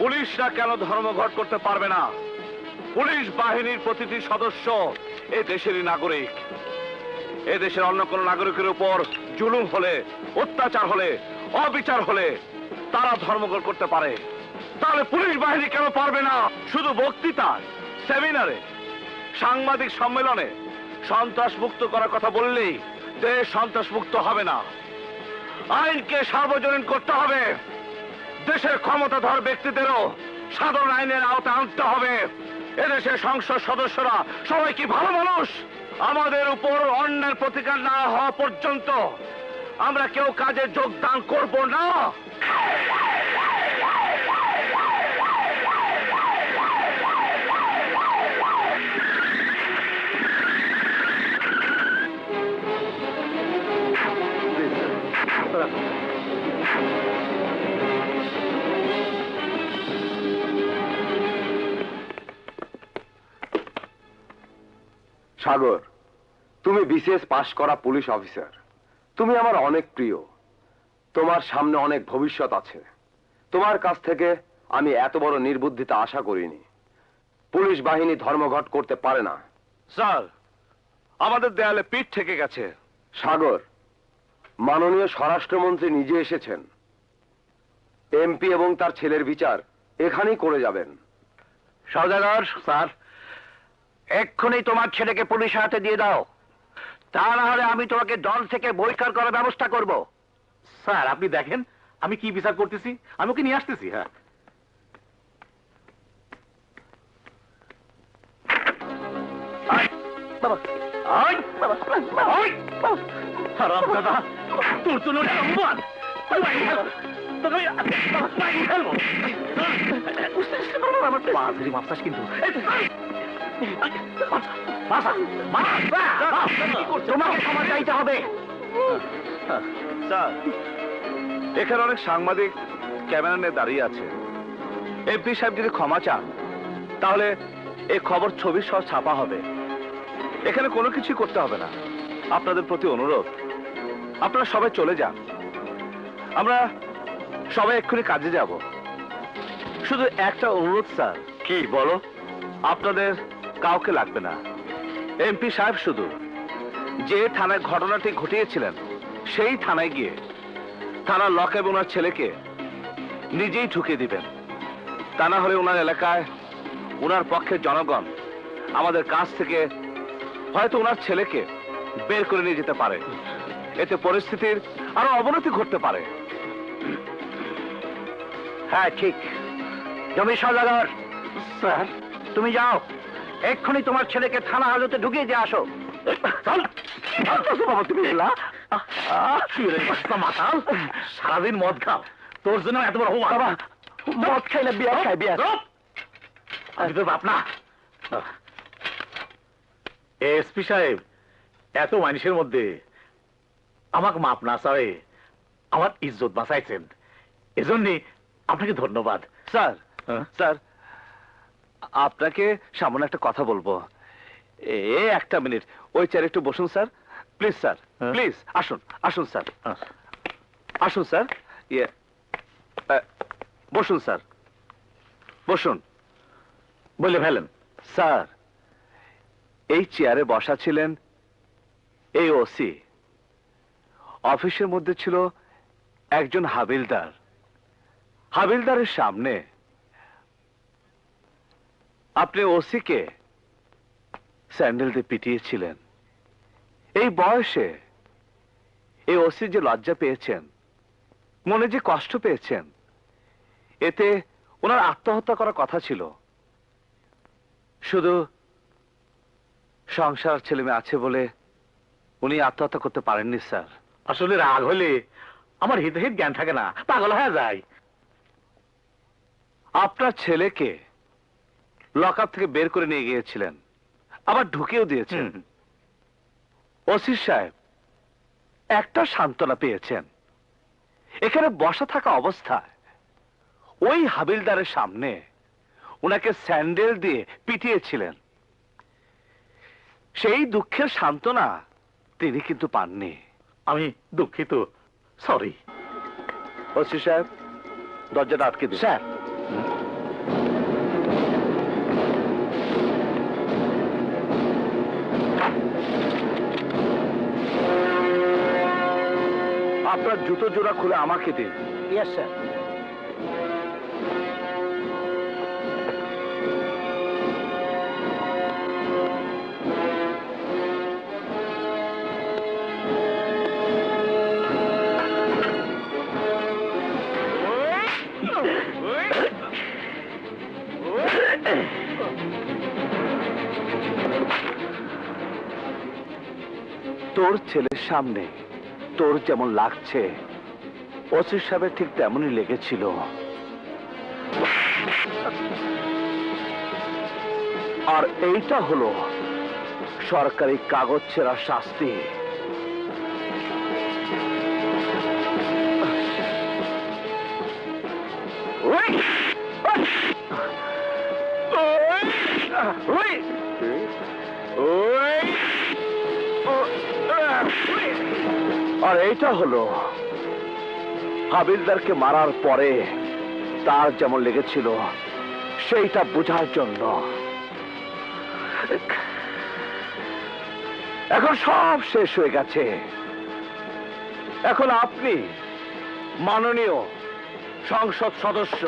পুলিশরা কেন ধর্মঘট করতে পারবে না? পুলিশ বাহিনীর প্রতিটি সদস্য এ দেশেরই নাগরিক। এ দেশের অন্য কোন নাগরিকের উপর জুলুম হলে, অত্যাচার হলে, অবিচার হলে তারা ধর্মঘট করতে পারে। তাহলে পুলিশ বাহিনী কেন পারবে না? শুধু বক্তৃতায়, সেমিনারে, সাংবাদিক সম্মেলনে সন্ত্রাস মুক্ত করার কথা বললেই দেশ সন্ত্রাস মুক্ত হবে না। আইনকে সার্বজনীন করতে হবে। দেশের ক্ষমতাধর ব্যক্তিদেরও সাধারণ আইনের আওতায় আনতে হবে। এদেশের সংসদ সদস্যরা সবাই কি ভালো মানুষ? আমাদের উপর অন্যায়ের প্রতিকার না হওয়া পর্যন্ত আমরা কেউ কাজে যোগদান করব না। সাগর, তুমি বিসিএস পাশ করা পুলিশ অফিসার। তুমি আমার অনেক প্রিয়। তোমার সামনে অনেক ভবিষ্যৎ আছে। তোমার কাছ থেকে আমি এত বড় নির্বুদ্ধিতা আশা করিনি। পুলিশ বাহিনী ধর্মঘট করতে পারে না। স্যার, আমাদের দেয়ালে পিঠ থেকে গেছে। সাগর, মাননীয় স্বরাষ্ট্রমন্ত্রী নিজে এসেছেন। এমপি এবং তার ছেলের বিচার এখানেই করে যাবেন। সওদাগর স্যার, এক্ষুনি তোমার ছেলেকে পুলিশের হাতে দিয়ে দাও, তা না হলে আমি তোমাকে দল থেকে বহিষ্কার করার ব্যবস্থা করব। স্যার আপনি দেখেন আমি কি বিচার করতেছি, আমি ওকে নিয়ে আসতেছি। হ্যাঁ, দাদা তোর জন্য কিন্তু তোমাকে ক্ষমা চাইতে হবে। স্যার, এখানে অনেক সাংবাদিক ক্যামেরা নিয়ে দাঁড়িয়ে আছে। এমপি সাহেব যদি ক্ষমা চান তাহলে এই খবর ছবি সহ ছাপা হবে। এখানে কোনো কিছু করতে হবে না। আপনাদের প্রতি অনুরোধ, আপনারা সবাই চলে যান। আমরা সবাই এক্ষুনি কাজে যাব। শুধু একটা অনুরোধ স্যার। কি বলো? আপনাদের কাউকে লাগবে না। এমপি সাহেব শুধু যে থানায় ঘটনাটি ঘটিয়েছিলেন সেই থানায় গিয়ে থানার লকআপ ওনার ছেলেকে নিজেই ঢুকিয়ে দিবেন। তা না হলে ওনার এলাকায় ওনার পক্ষের জনগণ আমাদের কাছ থেকে হয়তো ওনার ছেলেকে বের করে নিয়ে যেতে পারে। এতে পরিস্থিতির আরো অবনতি ঘটতে পারে। হ্যাঁ ঠিক। জমি সওদাগর স্যার, তুমি যাও, এক্ষুনি তোমার ছেলেকে থানা হাজতে ঢুকিয়ে দিয়ে আসো। বাবা তুমি মাতাল, সারাদিন মদ খাও, তোর জন্য এত বড় বাবা মদ খাই না, বিয়ার খাই, বিয়ার। আমি তোর বাপ না। এসপি সাহেব, এত মানুষের মধ্যে আমাকে মাপ না চাই আমার ইজ্জত বাঁচাইছেন, এজন্য আপনাকে ধন্যবাদ। স্যার, স্যার আপনাকে সামান্য একটা কথা বলবো। একটা মিনিট, ওই চেয়ারে একটু বসুন স্যার, প্লিজ স্যার, প্লিজ আসুন, আসুন স্যার, আসুন স্যার, বসুন স্যার, বসুন। বলে ফেলেন। স্যার, এই চেয়ারে বসা ছিলেন এই ওসি। অফিসের মধ্যে ছিল একজন হাবিলদার। হাবিলদারের সামনে আপনি ওসিকে স্যান্ডেল দিয়ে পিটিয়েছিলেন। এই বয়সে এই ওসি যে লজ্জা পেয়েছেন, মনে যে কষ্ট পেয়েছেন, এতে ওনার আত্মহত্যা করার কথা ছিল। শুধু সংসার ছেলে মেয়ে আছে বলে উনি আত্মহত্যা করতে পারেননি স্যার। আসলে রাগ হলে আমার হিতহিত জ্ঞান থাকে না, পাগল হয়ে যায়। আপনার ছেলেকে লকআপ থেকে বের করে নিয়ে গিয়েছিলেন, আবার ঢুকেও দিয়েছেন। ওসি সাহেব একটা সান্ত্বনা পেয়েছেন। এখানে বসা থাকা অবস্থায় ওই হাবিলদারের সামনে ওনাকে স্যান্ডেল দিয়ে পিটিয়েছিলেন। সেই দুঃখের সান্ত্বনা তিনি কিন্তু পাননি। আমি দুঃখিত, সরি। ওসি সাহেব, দরজাটা আটকে দিন। স্যার আপনার জুতো জোড়া খুলে আমাকে দিন। Yes sir. তোর ছেলের সামনে তোর যেমন লাগছে ওসি সাহেবের ঠিক তেমনই লেগেছিল। আর এইটা হলো সরকারি কাগজ ছেঁড়ার শাস্তি। আর এইটা হলো হাবিলদারকে মারার পরে তার যেমন লেগেছিল সেইটা বোঝার জন্য। এখন সব শেষ হয়ে গেছে। এখন আপনি মাননীয় সংসদ সদস্য